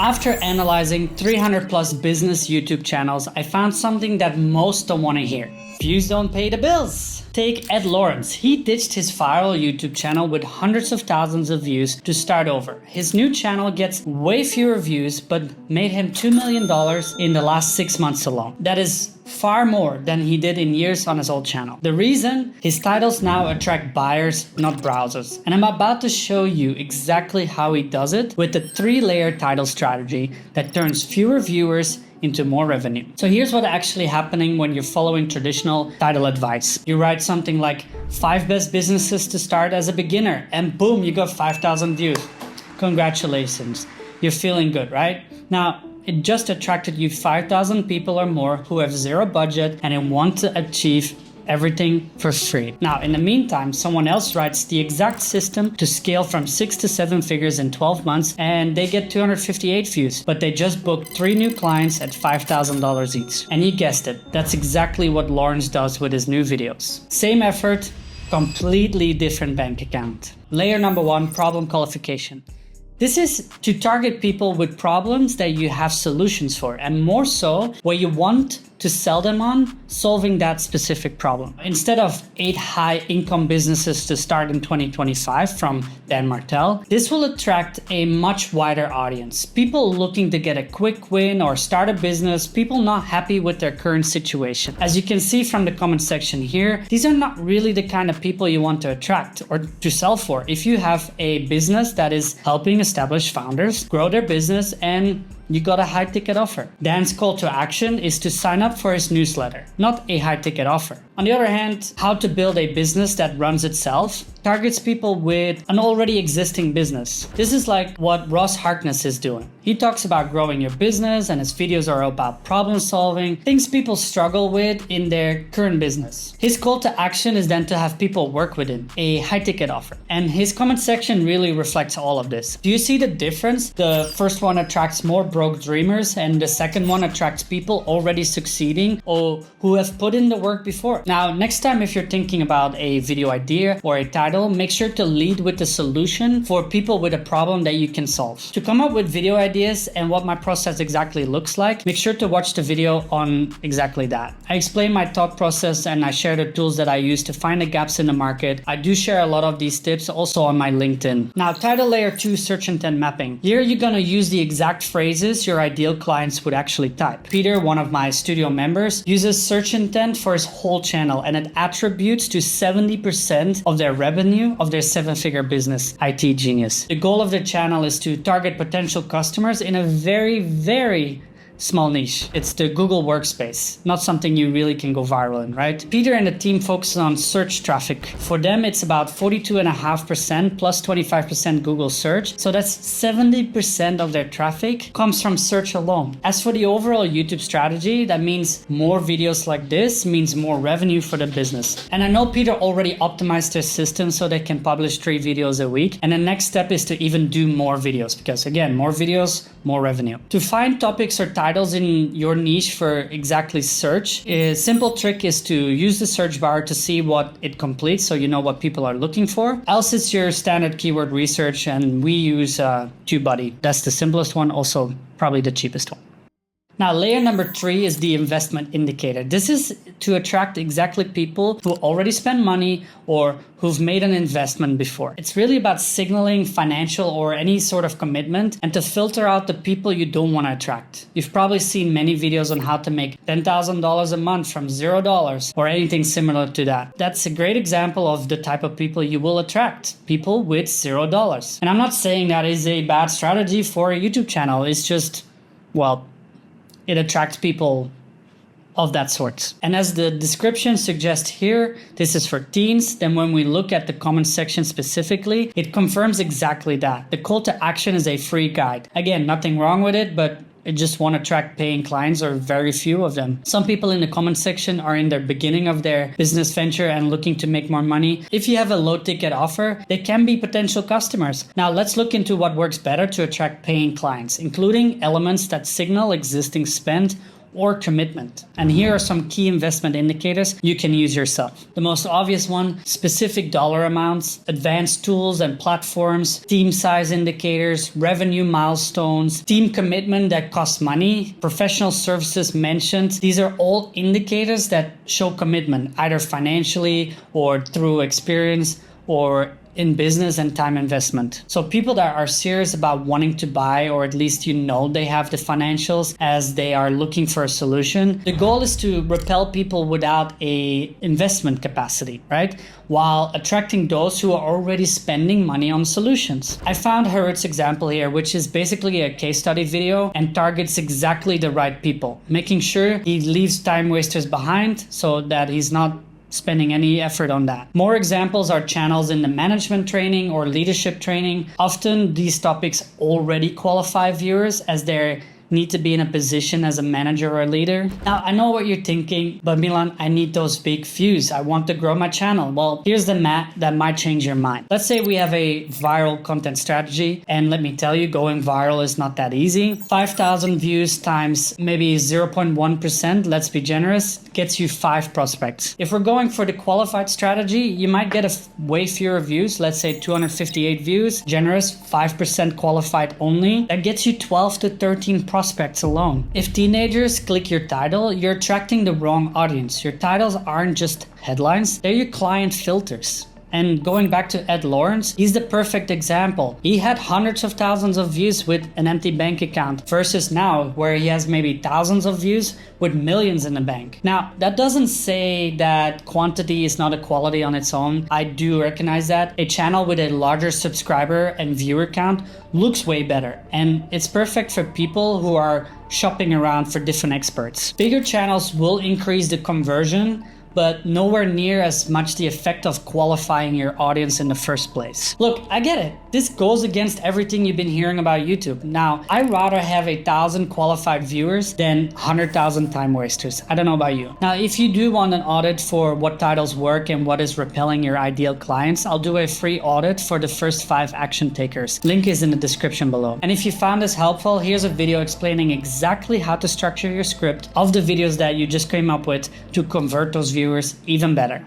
After analyzing 300 plus business YouTube channels, I found something that most don't want to hear. Views don't pay the bills. Take Ed Lawrence. He ditched his viral YouTube channel with hundreds of thousands of views to start over. His new channel gets way fewer views, but made him $2 million in the last 6 months alone. That is far more than he did in years on his old channel. The reason? His titles now attract buyers, not browsers. And I'm about to show you exactly how he does it with the 3-layer title strategy that turns fewer viewers into more revenue. So here's what's actually happening when you're following traditional title advice. You write something like 5 best businesses to start as a beginner, and boom, you got 5,000 views. Congratulations. You're feeling good, right? Now, it just attracted you 5,000 people or more who have zero budget and want to achieve everything for free. Now, in the meantime, someone else writes the exact system to scale from 6 to 7 figures in 12 months and they get 258 views, but they just booked 3 new clients at $5,000 each. And you guessed it, that's exactly what Lawrence does with his new videos. Same effort, completely different bank account. Layer number 1, problem qualification. This is to target people with problems that you have solutions for, and more so where you want to sell them on solving that specific problem. Instead of 8 high income businesses to start in 2025 from Dan Martell, this will attract a much wider audience. People looking to get a quick win or start a business, people not happy with their current situation. As you can see from the comment section here, these are not really the kind of people you want to attract or to sell for. If you have a business that is helping established founders grow their business and you got a high ticket offer. Dan's call to action is to sign up for his newsletter, not a high ticket offer. On the other hand, how to build a business that runs itself targets people with an already existing business. This is like what Ross Harkness is doing. He talks about growing your business and his videos are about problem solving, things people struggle with in their current business. His call to action is then to have people work with him, a high ticket offer. And his comment section really reflects all of this. Do you see the difference? The first one attracts more broke dreamers and the second one attracts people already succeeding or who have put in the work before. Now, next time if you're thinking about a video idea or a title, make sure to lead with the solution for people with a problem that you can solve. To come up with video ideas and what my process exactly looks like, make sure to watch the video on exactly that. I explain my thought process and I share the tools that I use to find the gaps in the market. I do share a lot of these tips also on my LinkedIn. Now, title layer 2, search intent mapping. Here you're gonna use the exact phrases your ideal clients would actually type. Peter, one of my studio members, uses search intent for his whole channel and it attributes to 70% of their revenue of their 7-figure business, IT Genius. The goal of the channel is to target potential customers in a very small niche. It's the Google workspace, not something you really can go viral in, right? Peter and the team focus on search traffic. For them, it's about 42.5% plus 25% Google search. So that's 70% of their traffic comes from search alone. As for the overall YouTube strategy, that means more videos like this means more revenue for the business. And I know Peter already optimized their system so they can publish 3 videos a week. And the next step is to even do more videos because again, more videos, more revenue. To find topics or titles in your niche for exactly search, a simple trick is to use the search bar to see what it completes so you know what people are looking for. Else it's your standard keyword research and we use TubeBuddy. That's the simplest one, also probably the cheapest one. Now, layer number 3 is the investment indicator. This is to attract exactly people who already spend money or who've made an investment before. It's really about signaling financial or any sort of commitment and to filter out the people you don't want to attract. You've probably seen many videos on how to make $10,000 a month from $0 or anything similar to that. That's a great example of the type of people you will attract, people with $0. And I'm not saying that is a bad strategy for a YouTube channel. It's just, well, it attracts people of that sort. And as the description suggests here, this is for teens. Then when we look at the comment section specifically, it confirms exactly that. The call to action is a free guide. Again, nothing wrong with it, but I just want to attract paying clients or very few of them. Some people in the comment section are in the beginning of their business venture and looking to make more money. If you have a low ticket offer, they can be potential customers. Now let's look into what works better to attract paying clients, including elements that signal existing spend or commitment. And here are some key investment indicators you can use yourself. The most obvious one, specific dollar amounts, advanced tools and platforms, team size indicators, revenue milestones, team commitment that costs money, professional services mentioned. These are all indicators that show commitment, either financially or through experience or in business and time investment. So people that are serious about wanting to buy, or at least they have the financials as they are looking for a solution. The goal is to repel people without a investment capacity, right? While attracting those who are already spending money on solutions. I found Harut's example here, which is basically a case study video and targets exactly the right people, making sure he leaves time wasters behind so that he's not spending any effort on that. More examples are channels in the management training or leadership training. Often these topics already qualify viewers as they need to be in a position as a manager or a leader. Now, I know what you're thinking, but Milan, I need those big views. I want to grow my channel. Well, here's the math that might change your mind. Let's say we have a viral content strategy, and let me tell you, going viral is not that easy. 5,000 views times maybe 0.1%, let's be generous, gets you 5 prospects. If we're going for the qualified strategy, you might get way fewer views, let's say 258 views, generous, 5% qualified only. That gets you 12 to 13 prospects alone. If teenagers click your title, you're attracting the wrong audience. Your titles aren't just headlines, they're your client filters. And going back to Ed Lawrence, he's the perfect example. He had hundreds of thousands of views with an empty bank account versus now where he has maybe thousands of views with millions in the bank. Now, that doesn't say that quantity is not a quality on its own. I do recognize that. A channel with a larger subscriber and viewer count looks way better. And it's perfect for people who are shopping around for different experts. Bigger channels will increase the conversion, but nowhere near as much the effect of qualifying your audience in the first place. Look, I get it. This goes against everything you've been hearing about YouTube. Now, I'd rather have 1,000 qualified viewers than 100,000 time wasters. I don't know about you. Now, if you do want an audit for what titles work and what is repelling your ideal clients, I'll do a free audit for the first 5 action takers. Link is in the description below. And if you found this helpful, here's a video explaining exactly how to structure your script of the videos that you just came up with to convert those viewers even better.